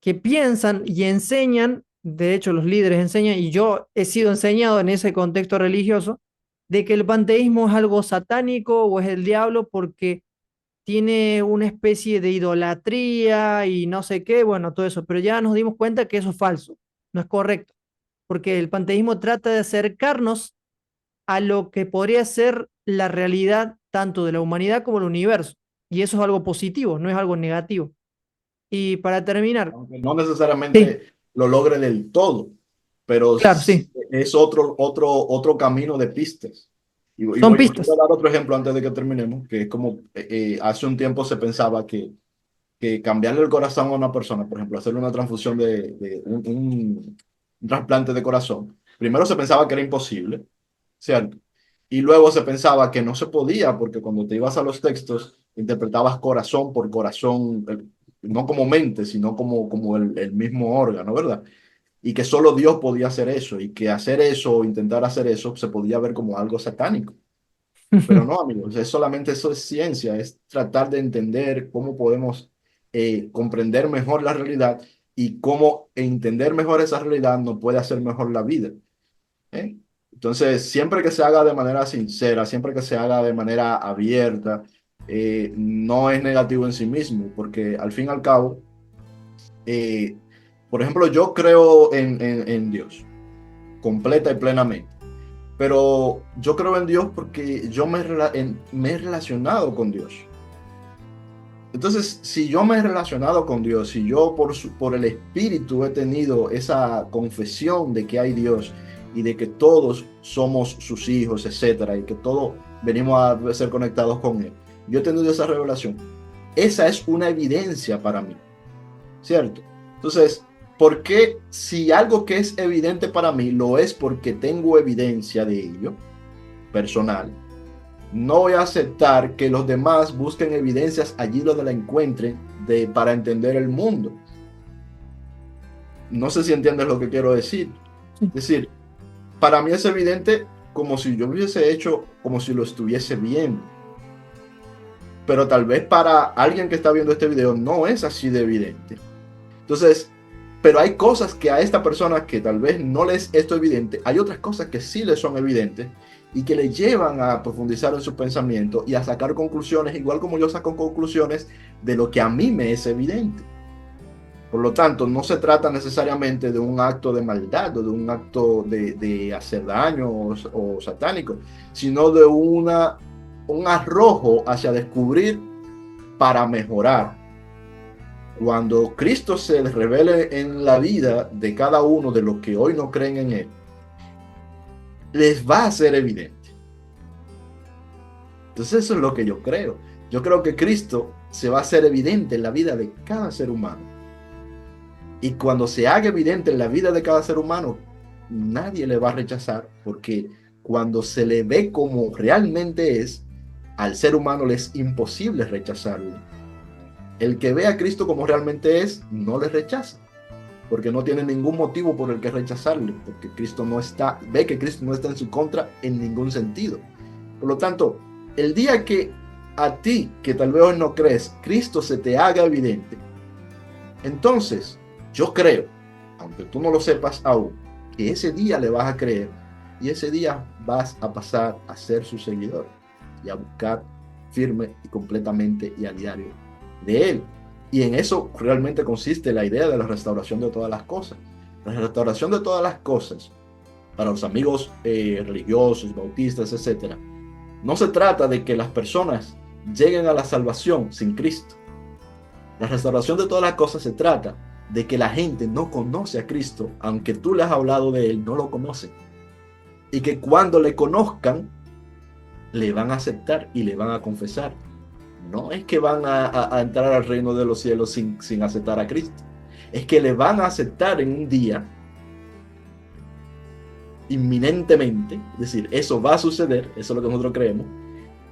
que piensan y enseñan, de hecho los líderes enseñan, y yo he sido enseñado en ese contexto religioso, de que el panteísmo es algo satánico o es el diablo porque tiene una especie de idolatría y no sé qué, bueno, todo eso, pero ya nos dimos cuenta que eso es falso, no es correcto, porque el panteísmo trata de acercarnos a lo que podría ser la realidad tanto de la humanidad como del universo, y eso es algo positivo, no es algo negativo. Y para terminar, Aunque no sí, necesariamente lo logre del todo, pero claro, sí, es otro camino de pistas. son Voy a pistas. dar otro ejemplo antes de que terminemos, que es como hace un tiempo se pensaba que cambiarle el corazón a una persona, por ejemplo, hacerle una transfusión de un trasplante de corazón, primero se pensaba que era imposible, ¿cierto? Y luego se pensaba que no se podía, porque cuando te ibas a los textos, interpretabas corazón por corazón, no como mente, sino como el mismo órgano, ¿verdad? Y que solo Dios podía hacer eso, y que hacer eso o intentar hacer eso se podía ver como algo satánico. Pero no, amigos, es solamente eso, es ciencia, es tratar de entender cómo podemos comprender mejor la realidad y cómo entender mejor esa realidad nos puede hacer mejor la vida. ¿Eh? Entonces, siempre que se haga de manera sincera, siempre que se haga de manera abierta, no es negativo en sí mismo, porque al fin y al cabo, eh, por ejemplo, yo creo en Dios, completa y plenamente, pero yo creo en Dios porque yo me he relacionado con Dios. Entonces, si yo me he relacionado con Dios, si yo por el Espíritu he tenido esa confesión de que hay Dios y de que todos somos sus hijos, etcétera, y que todos venimos a ser conectados con Él, yo he tenido esa revelación. Esa es una evidencia para mí, ¿cierto? Entonces, ¿por qué si algo que es evidente para mí lo es porque tengo evidencia de ello personal? No voy a aceptar que los demás busquen evidencias allí donde la encuentren para entender el mundo. No sé si entiendes lo que quiero decir. Sí. Es decir, para mí es evidente como si yo lo hubiese hecho, como si lo estuviese viendo. Pero tal vez para alguien que está viendo este video no es así de evidente. Entonces, pero hay cosas que a esta persona que tal vez no les es esto evidente, hay otras cosas que sí les son evidentes y que le llevan a profundizar en su pensamiento y a sacar conclusiones, igual como yo saco conclusiones de lo que a mí me es evidente. Por lo tanto, no se trata necesariamente de un acto de maldad o de un acto de hacer daño o satánico, sino de un arrojo hacia descubrir para mejorar. Cuando Cristo se revele en la vida de cada uno de los que hoy no creen en Él, les va a ser evidente. Entonces eso es lo que yo creo. Yo creo que Cristo se va a hacer evidente en la vida de cada ser humano. Y cuando se haga evidente en la vida de cada ser humano, nadie le va a rechazar, porque cuando se le ve como realmente es, al ser humano le es imposible rechazarlo. El que ve a Cristo como realmente es, no le rechaza, porque no tiene ningún motivo por el que rechazarle, porque Cristo no está, ve que Cristo no está en su contra en ningún sentido. Por lo tanto, el día que a ti, que tal vez hoy no crees, Cristo se te haga evidente, entonces yo creo, aunque tú no lo sepas aún, que ese día le vas a creer y ese día vas a pasar a ser su seguidor y a buscar firme y completamente y a diario de Él. Y en eso realmente consiste la idea de la restauración de todas las cosas. La restauración de todas las cosas, para los amigos religiosos, bautistas, etcétera, no se trata de que las personas lleguen a la salvación sin Cristo. La restauración de todas las cosas se trata de que la gente no conoce a Cristo, aunque tú le has hablado de Él, no lo conocen. Y que cuando le conozcan, le van a aceptar y le van a confesar. No es que van a entrar al reino de los cielos sin aceptar a Cristo. Es que le van a aceptar en un día, inminentemente. Es decir, eso va a suceder, eso es lo que nosotros creemos.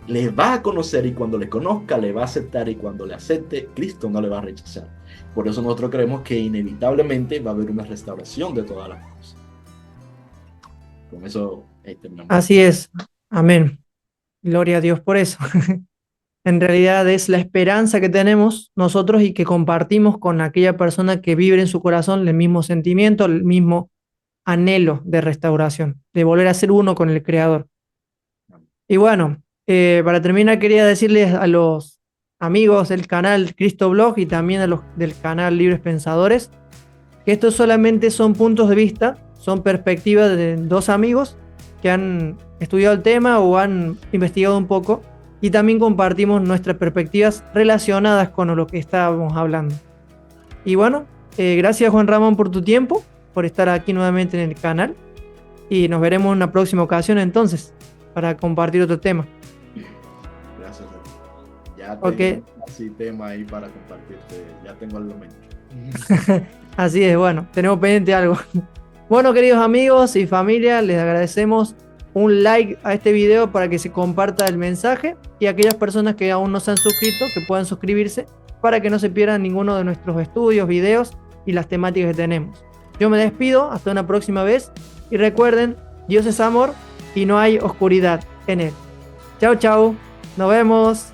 Le va a conocer y cuando le conozca, le va a aceptar y cuando le acepte, Cristo no le va a rechazar. Por eso nosotros creemos que inevitablemente va a haber una restauración de todas las cosas. Con eso terminamos. Así es. Amén. Gloria a Dios por eso. En realidad es la esperanza que tenemos nosotros y que compartimos con aquella persona que vive en su corazón el mismo sentimiento, el mismo anhelo de restauración, de volver a ser uno con el Creador. Y bueno, para terminar quería decirles a los amigos del canal Cristo Blog y también a los del canal Libres Pensadores que estos solamente son puntos de vista, son perspectivas de dos amigos que han estudiado el tema o han investigado un poco y también compartimos nuestras perspectivas relacionadas con lo que estábamos hablando. Y bueno, gracias Juan Ramón por tu tiempo, por estar aquí nuevamente en el canal y nos veremos en una próxima ocasión entonces para compartir otro tema. Gracias a ti. Ya Okay. tengo así tema ahí para compartirte, ya tengo algo en mente. Así es, bueno, tenemos pendiente algo. Bueno, queridos amigos y familia, les agradecemos un like a este video para que se comparta el mensaje y aquellas personas que aún no se han suscrito, que puedan suscribirse para que no se pierdan ninguno de nuestros estudios, videos y las temáticas que tenemos. Yo me despido, hasta una próxima vez y recuerden, Dios es amor y no hay oscuridad en él. Chao, chao, nos vemos.